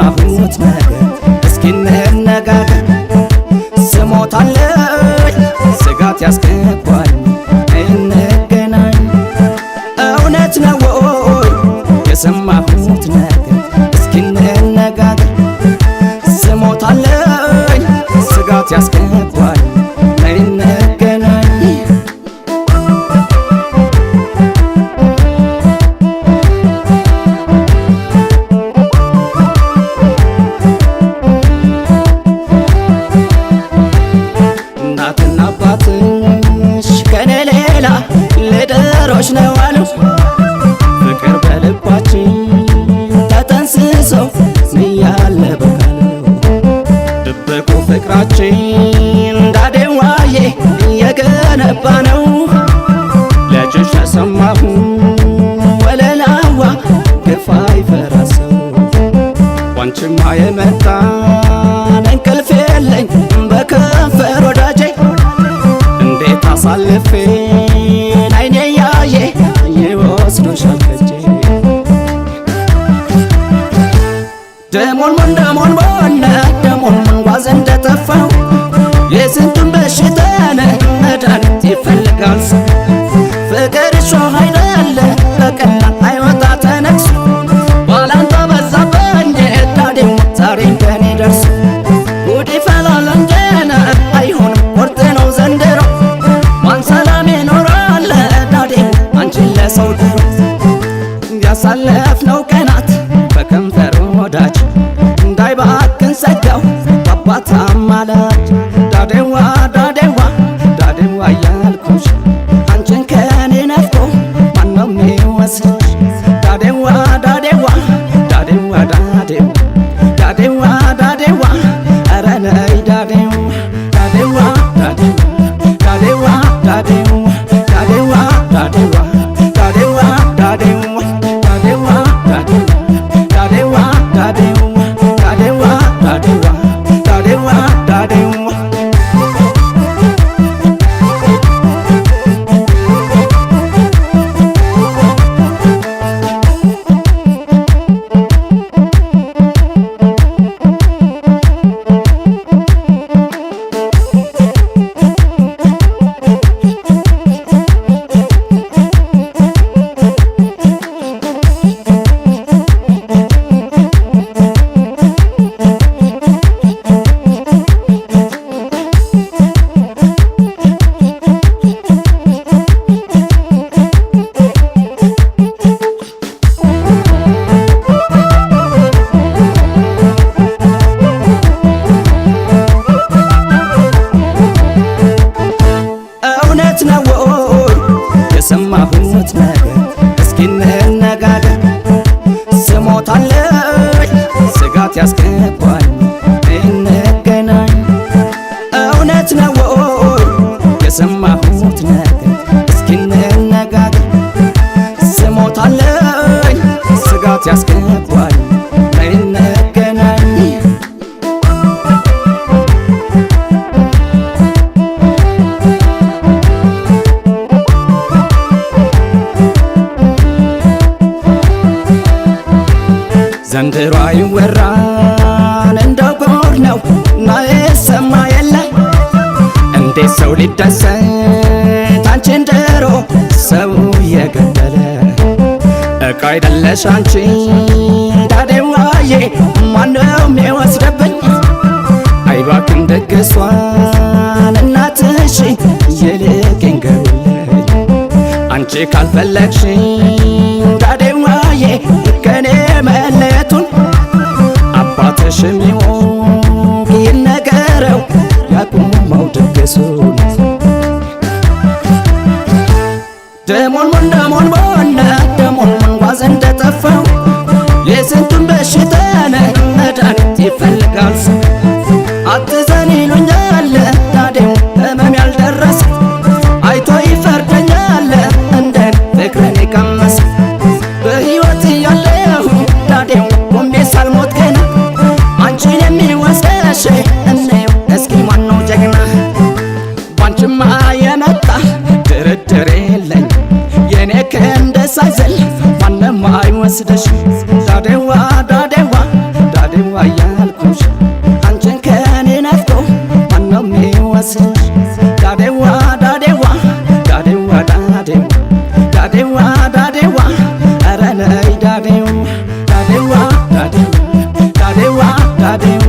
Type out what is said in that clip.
የሰማሁት ነገር እስኪ እንነጋገር። ስሞታለኝ ስጋት ያስገባኝ እንገናኝ። እውነት ነው ወይ የሰማሁት ነገር እስኪ እንነጋገር። ስሞታለኝ ስጋት ያስገባኝ እንገናኝ። እናትና አባትሽ ከኔ ሌላ ልድሮሽ ነው አሉ። ፍቅር በልባችን ተጠንስሶ እያለ በቃሉ ድብቁ ፍቅራችን ዳዴዋዬ እየገነባ ነው። ልጅሽ ተሰማሁ ወለላዋ ግፋ ይፈራሰው ዋንቺማ የመጣን እንቅልፍ የለኝ በከንፈር ወዳጄ እንዴት አሳልፌን አይኔ ያየ ይወስዶሻል ከጄ። ደሞን ጓዝ እንደጠፋው የስንቱን በሽታን መድኃኒት ይፈልጋል ሰው። ፍቅር እሾህ አይደለ በቀላል አይወጣ ተነክሶ ባላንጣ በዛብኝ ዳዴው ዛሬ እንደኔ ደርሶ ጉድ ይፈላል እንጀነ አይሆንም ቁርጥ ነው ዘንድሮ። ማን ሰላም ይኖራል ዳዴው አንቺን ለሰው ድሮ። ያሳለፍነው ቀናት በከንፈር ወዳጅ እንዳይባክን ሰጋው በአባት አማላጅ። ዳዴዋ ዳዴዋ ዳዴዋ እያልኩሽ አንቺን ከኔ ነፍቆ ማነው የሚወስድሽ? ዳዴዋ ዳዴዋ ዳዴዋ ዳዴዋ ዳዴዋ ዳዴዋ ኧረ ነይ ዳዴዋ ዳዴዋ ዳዴዋ ዳዴዋ ዳዴዋ ዳዴዋ ዳዴዋ ዳዴዋ ዳዴዋ ዳዴዋ ዳዴዋ ዳዴዋ ዳዴዋ ዳዴዋ ዳዴዋ የሰማሁት ነገር እስኪ እንነጋገር። ስሞታለኝ ስጋት ያስገባኝ እንገናኝ። እውነት ነው ወይ የሰማሁት ነገር እስኪ እንነጋገር። ስሞታለኝ ስጋት ያስገባኝ እንገናኝ። ዘንድሮ አይወራን እንደው ጉድ ነው እና የሰማ የለ እንዴት ሰው ሊደሰት አንቺን ድሮ ሰው የገደለ እቃ አይደለሽ አንቺ ዳዴዋዬ ማነው የሚወስደብኝ? አይባክን ደግሷን እናትሽ ይልቅ ይንገሩልኝ አንቺ ካልፈለግሽ ዳዴዋዬ ከኔ መለየቱን አባትሽም ይሆን ይነገረው ያቁመው ድግሱን። ደሞን ጓዝ እንደጠፋው የስንቱን በሽታን መድኃኒት ይፈልጋል ሰው። አትዘን ይሉኛል ዳዴው ህመም ያልደረሰ አይቶ ይፈርደኛል እንደን ፍቅርን የቀመሰ። በሕይወት ያለሁ ዳዴው ቆሜ ሳልሞት ገና አንቺን የሚወስደሽ እንየው እስኪ ማነው ጀግና? ባንቺማ የመጣ ድርድር የለኝ የኔ ክንድ ሳይዘል ማንም አይወስደሽ ዳዴዋ ዳዴዋ ዳዴዋ እያልኩሽ አንቺን ከኔ ነጥቆ ማነው የሚወስድሽ? ዳዴዋ ዳዴዋ ዳዴዋ ዳዴዋ ዳዴዋ ዳዴዋ ኧረ ነይ ዳዴዋ ዳዴዋ ዳዴዋ ዳዴዋ ዳዴዋ